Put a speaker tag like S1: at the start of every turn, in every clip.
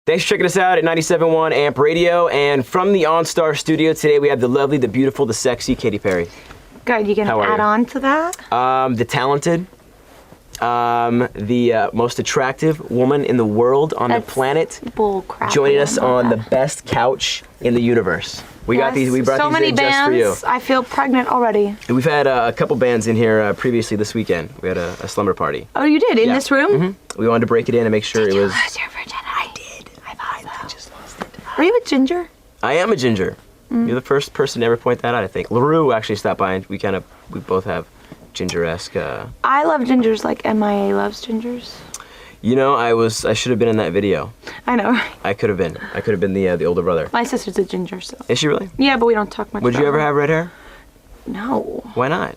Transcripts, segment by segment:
S1: Thanks for checking us out at 97.1 AMP Radio. And from the OnStar studio today, we have the lovely, the beautiful, the sexy Katy Perry.
S2: Good. You going to add on to that?
S1: The talented, the most attractive woman in the world on the planet.
S2: Bull crap.
S1: Joining us on the best couch in the universe. We got these. We brought
S2: so
S1: these
S2: many
S1: in
S2: bands,
S1: just for you.
S2: I feel pregnant already.
S1: We've had a couple bands in here previously this weekend. We had a slumber party.
S2: Oh, you did? In this room?
S1: Mm-hmm. We wanted to break it in and make sure
S2: did
S1: it was.
S2: You lose your virginity? I did. I thought
S1: I just lost it.
S2: Are you a ginger?
S1: I am a ginger. You're the first person to ever point that out, I think. LaRue actually stopped by, and we both have ginger-esque.
S2: I love gingers like MIA loves gingers.
S1: You know, I should have been in that video.
S2: I know.
S1: I could have been. I could have been the older brother.
S2: My sister's a ginger, so.
S1: Is she really?
S2: Yeah, but we don't talk much
S1: Would
S2: about
S1: you ever
S2: her.
S1: have red hair?
S2: No.
S1: Why not?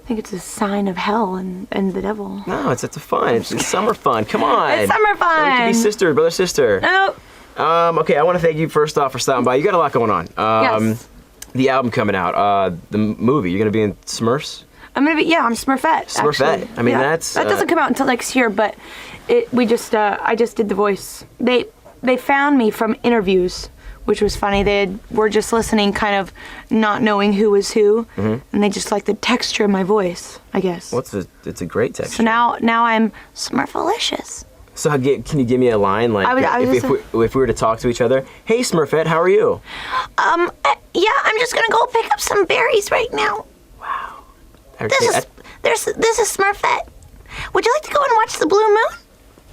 S2: I think it's a sign of hell and the devil.
S1: No, it's fun. It's summer fun. Come on.
S2: It's summer fun.
S1: We can be brother, sister.
S2: No.
S1: Okay, I want to thank you first off for stopping by. You got a lot going on.
S2: Yes.
S1: The album coming out. The movie. You're gonna be in Smurfs.
S2: I'm Smurfette.
S1: Smurfette.
S2: Actually.
S1: I mean,
S2: that doesn't come out until next year, but I just did the voice. They found me from interviews, which was funny. They were just listening, kind of not knowing who was who, and they just liked the texture of my voice, I guess.
S1: It's a great texture.
S2: So now I'm Smurfalicious.
S1: So can you give me a line, like if we were to talk to each other? Hey, Smurfette, how are you?
S2: Yeah, I'm just gonna go pick up some berries right now.
S1: Wow.
S2: This is Smurfette. Would you like to go and watch the blue moon?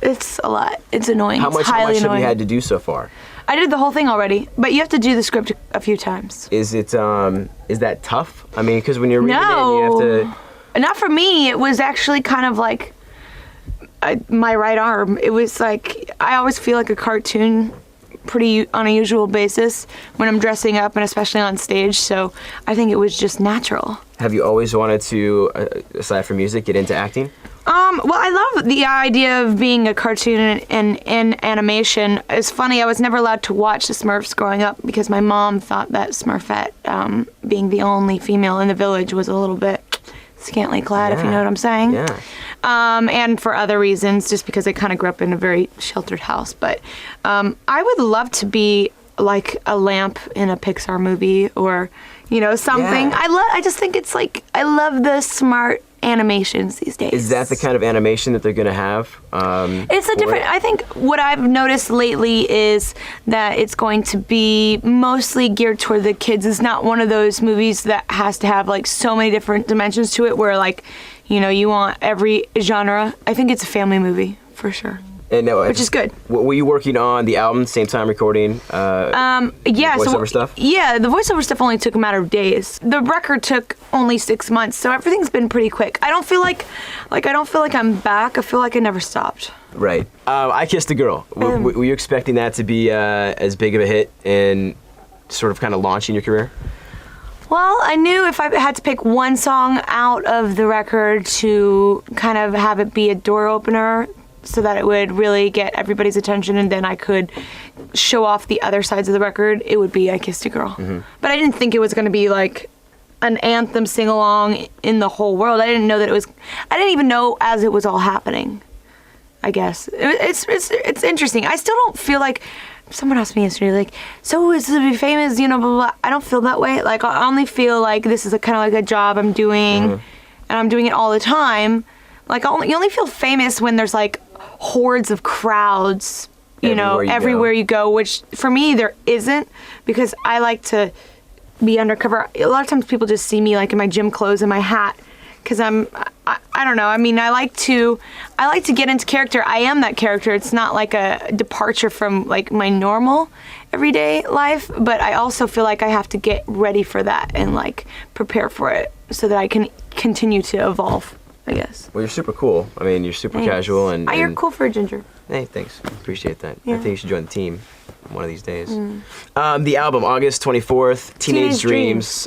S2: It's a lot. It's annoying.
S1: How much have you had to do so far?
S2: I did the whole thing already, but you have to do the script a few times.
S1: Is that tough? I mean, because when you're reading it, you have to.
S2: Not for me. It was actually kind of like my right arm. It was like I always feel like a cartoon, pretty on a usual basis when I'm dressing up and especially on stage. So I think it was just natural. Have
S1: you always wanted to, aside from music, get into acting?
S2: Well, I love the idea of being a cartoon and animation. It's funny, I was never allowed to watch the Smurfs growing up because my mom thought that Smurfette, being the only female in the village, was a little bit scantily clad, if you know what I'm saying.
S1: Yeah.
S2: And for other reasons, just because I kind of grew up in a very sheltered house. But I would love to be like a lamp in a Pixar movie or, something.
S1: Yeah.
S2: I just think it's like, I love the smart animations these days.
S1: Is that the kind of animation that they're going to have?
S2: It's a different, I think what I've noticed lately is that it's going to be mostly geared toward the kids. It's not one of those movies that has to have like so many different dimensions to it where like, you want every genre. I think it's a family movie for sure. Which is good.
S1: Were you working on the album, same time recording?
S2: Yeah.
S1: Voiceover stuff?
S2: Yeah, the voiceover stuff only took a matter of days. The record took only 6 months, so everything's been pretty quick. I don't feel like I'm back. I feel like I never stopped.
S1: Right. I Kissed a Girl. Were you expecting that to be as big of a hit and sort of kind of launching your career?
S2: Well, I knew if I had to pick one song out of the record to kind of have it be a door opener so that it would really get everybody's attention and then I could show off the other sides of the record, it would be I Kissed a Girl. Mm-hmm. But I didn't think it was going to be like an anthem sing-along in the whole world. I didn't even know as it was all happening, I guess. It's interesting. I still don't feel like, someone asked me yesterday, like, so is this to be famous, blah, blah, blah. I don't feel that way. Like, I only feel like this is kind of like a job I'm doing, and I'm doing it all the time. Like, you only feel famous when there's like hordes of crowds, everywhere you go, which for me there isn't, because I like to be undercover. A lot of times people just see me like in my gym clothes and my hat, because I don't know. I mean, I like to get into character. I am that character. It's not like a departure from like my normal everyday life, but I also feel like I have to get ready for that and like prepare for it so that I can continue to evolve, I guess.
S1: Well, you're super cool. I mean, you're super casual and
S2: you're cool for a ginger.
S1: Hey, thanks. Appreciate that.
S2: Yeah.
S1: I think you should join the team one of these days. The album, August 24th, Teenage Dreams.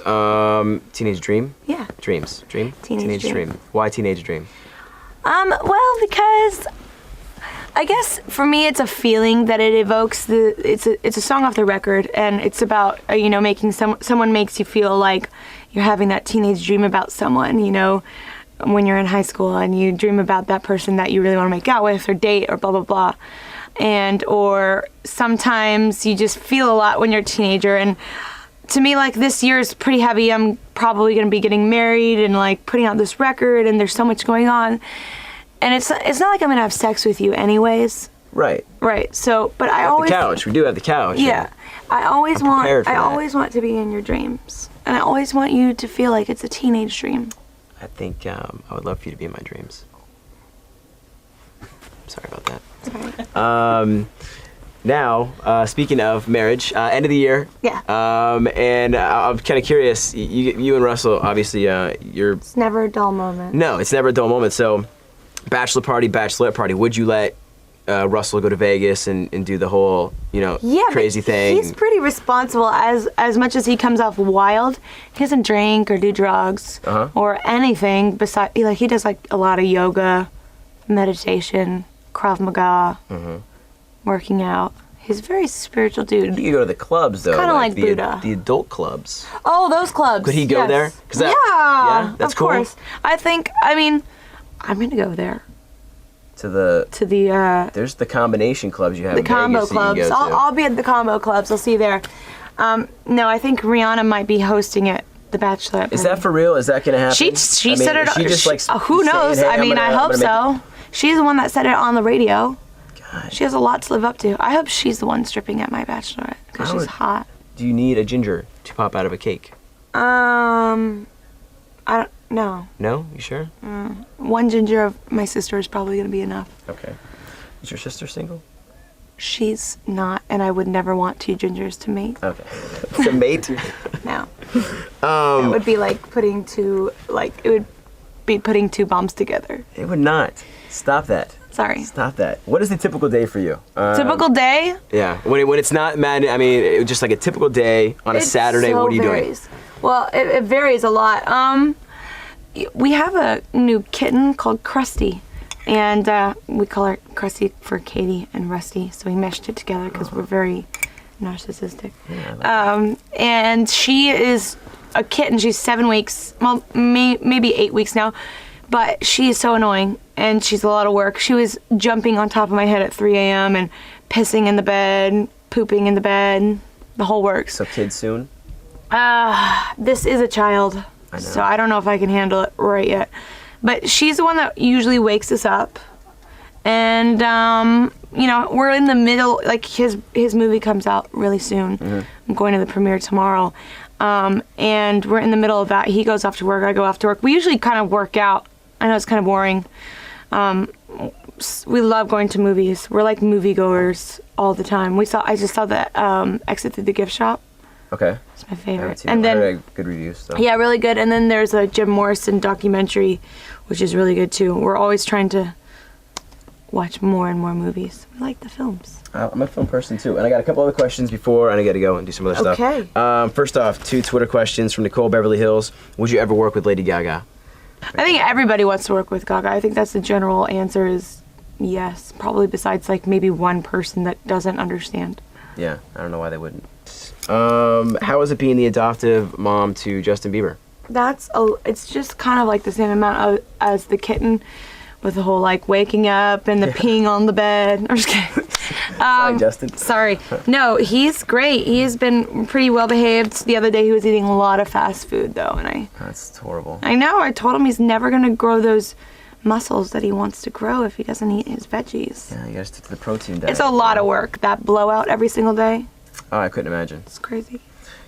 S1: Teenage Dream?
S2: Yeah.
S1: Dreams. Dream?
S2: Teenage Dream.
S1: Why Teenage Dream?
S2: Well, because I guess for me it's a feeling that it evokes. It's a song off the record, and it's about making someone makes you feel like you're having that teenage dream about someone, when you're in high school and you dream about that person that you really want to make out with or date or blah blah blah. and or sometimes you just feel a lot when you're a teenager. And to me, like, this year is pretty heavy. I'm probably going to be getting married and like putting out this record, and there's so much going on. And it's not like I'm going to have sex with you anyways.
S1: Right.
S2: Right. So, but I always
S1: the couch. We do have the couch.
S2: Yeah. I always
S1: I
S2: always want to be in your dreams. And I always want you to feel like it's a teenage dream.
S1: I think I would love for you to be in my dreams. Sorry about that.
S2: Sorry.
S1: Now, speaking of marriage, end of the year.
S2: Yeah.
S1: And I'm kind of curious. You and Russell, obviously, you're.
S2: It's never a dull moment.
S1: No, it's never a dull moment. So, bachelor party, bachelorette party. Would you let Russell go to Vegas and do the whole, crazy thing?
S2: He's pretty responsible. As much as he comes off wild, he doesn't drink or do drugs or anything. Besides, he does like a lot of yoga, meditation, Krav Maga, working out. He's a very spiritual dude.
S1: You go to the clubs though,
S2: kind of like
S1: the,
S2: Buddha.
S1: The adult clubs.
S2: Oh, those clubs.
S1: Could he go there?
S2: Yeah,
S1: that's
S2: of
S1: cool.
S2: course. I'm gonna go there.
S1: To the there's the combination clubs you have.
S2: The
S1: in
S2: combo
S1: Vegas
S2: clubs.
S1: that you can go to.
S2: I'll be at the combo clubs. I'll see you there. No, I think Rihanna might be hosting it. The Bachelorette.
S1: Is that for real? Is that gonna happen?
S2: She said it.
S1: She just like
S2: who knows?
S1: saying, hey,
S2: I hope so. She's the one that said it on the radio.
S1: God.
S2: She has a lot to live up to. I hope she's the one stripping at my Bachelorette because she's hot.
S1: Do you need a ginger to pop out of a cake?
S2: I don't know.
S1: No, you sure?
S2: One ginger of my sister is probably gonna be enough.
S1: Okay. Is your sister single?
S2: She's not, and I would never want two gingers to mate.
S1: Okay. To mate?
S2: No. It would be like putting two bombs together.
S1: It would not. Stop that.
S2: Sorry.
S1: Stop that. What is the typical day for you?
S2: Typical day?
S1: Yeah. When it's not mad, just like a typical day on a Saturday, what are you doing?
S2: Well, it varies a lot. We have a new kitten called Krusty, and we call her Krusty for Katy and Rusty, so we meshed it together because we're very narcissistic. Yeah, and she is a kitten. She's 7 weeks, well, maybe 8 weeks now, but she is so annoying, and she's a lot of work. She was jumping on top of my head at 3 a.m. and pissing in the bed, pooping in the bed, the whole works.
S1: So kids soon?
S2: This is a child, so I don't know if I can handle it right yet. But she's the one that usually wakes us up. And, we're in the middle, like his movie comes out really soon. I'm going to the premiere tomorrow. And we're in the middle of that. He goes off to work, I go off to work. We usually kind of work out. I know it's kind of boring. We love going to movies. We're like moviegoers all the time. I just saw the Exit Through the Gift Shop.
S1: Okay.
S2: It's my favorite.
S1: And then I heard good reviews. So.
S2: Yeah, really good. And then there's a Jim Morrison documentary, which is really good too. We're always trying to watch more and more movies. We like the films.
S1: I'm a film person too, and I got a couple other questions before, and I got to go and do some other stuff.
S2: Okay.
S1: First off, 2 Twitter questions from Nicole Beverly Hills. Would you ever work with Lady Gaga?
S2: I think everybody wants to work with Gaga. I think that's the general answer is yes. Probably besides like maybe one person that doesn't understand.
S1: Yeah, I don't know why they wouldn't. How is it being the adoptive mom to Justin Bieber?
S2: It's just kind of like the same amount as the kitten, with the whole like waking up and the peeing on the bed. I'm just kidding.
S1: Sorry, Justin.
S2: Sorry. No, he's great. He's been pretty well behaved. The other day he was eating a lot of fast food though, and
S1: That's horrible.
S2: I know. I told him he's never gonna grow those muscles that he wants to grow if he doesn't eat his veggies.
S1: Yeah, you gotta stick to the protein diet.
S2: It's a lot of work. That blowout every single day.
S1: Oh, I couldn't imagine.
S2: It's crazy.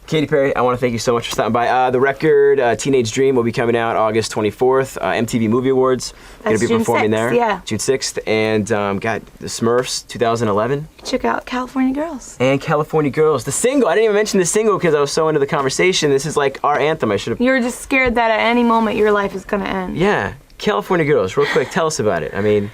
S1: Katy Perry, I want to thank you so much for stopping by. The record, Teenage Dream, will be coming out August 24th. MTV Movie Awards. Going to be
S2: June
S1: performing
S2: 6th,
S1: there.
S2: yeah.
S1: June 6th. And got the Smurfs, 2011.
S2: Check out California Girls.
S1: And California Girls. The single. I didn't even mention the single because I was so into the conversation. This is like our anthem. I should have.
S2: You were just scared that at any moment your life is going to end.
S1: Yeah. California Girls, real quick, tell us about it.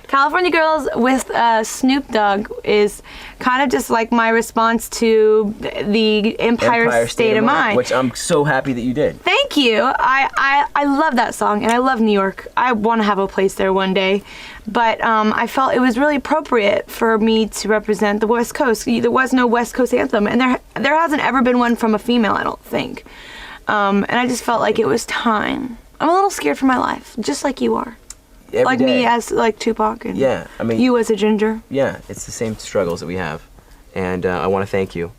S2: California Girls with Snoop Dogg is kind of just like my response to the Empire State of Mind.
S1: Which I'm so happy that you did.
S2: Thank you. I love that song, and I love New York. I want to have a place there one day. But I felt it was really appropriate for me to represent the West Coast. There was no West Coast anthem, and there hasn't ever been one from a female, I don't think. And I just felt like it was time. I'm a little scared for my life, just like you are.
S1: every
S2: like
S1: day.
S2: me as like Tupac and
S1: I mean,
S2: you as a ginger.
S1: Yeah, it's the same struggles that we have, and I want to thank you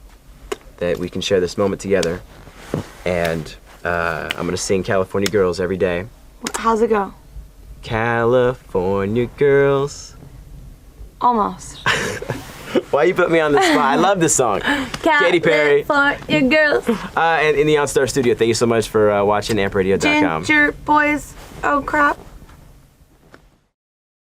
S1: that we can share this moment together. And I'm gonna sing California Girls every day.
S2: How's it go?
S1: California Girls.
S2: Almost.
S1: Why you put me on the spot? I love this song. Katy Perry.
S2: California Girls.
S1: And in the OnStar studio, thank you so much for watching ampradio.com.
S2: Ginger boys. Oh crap.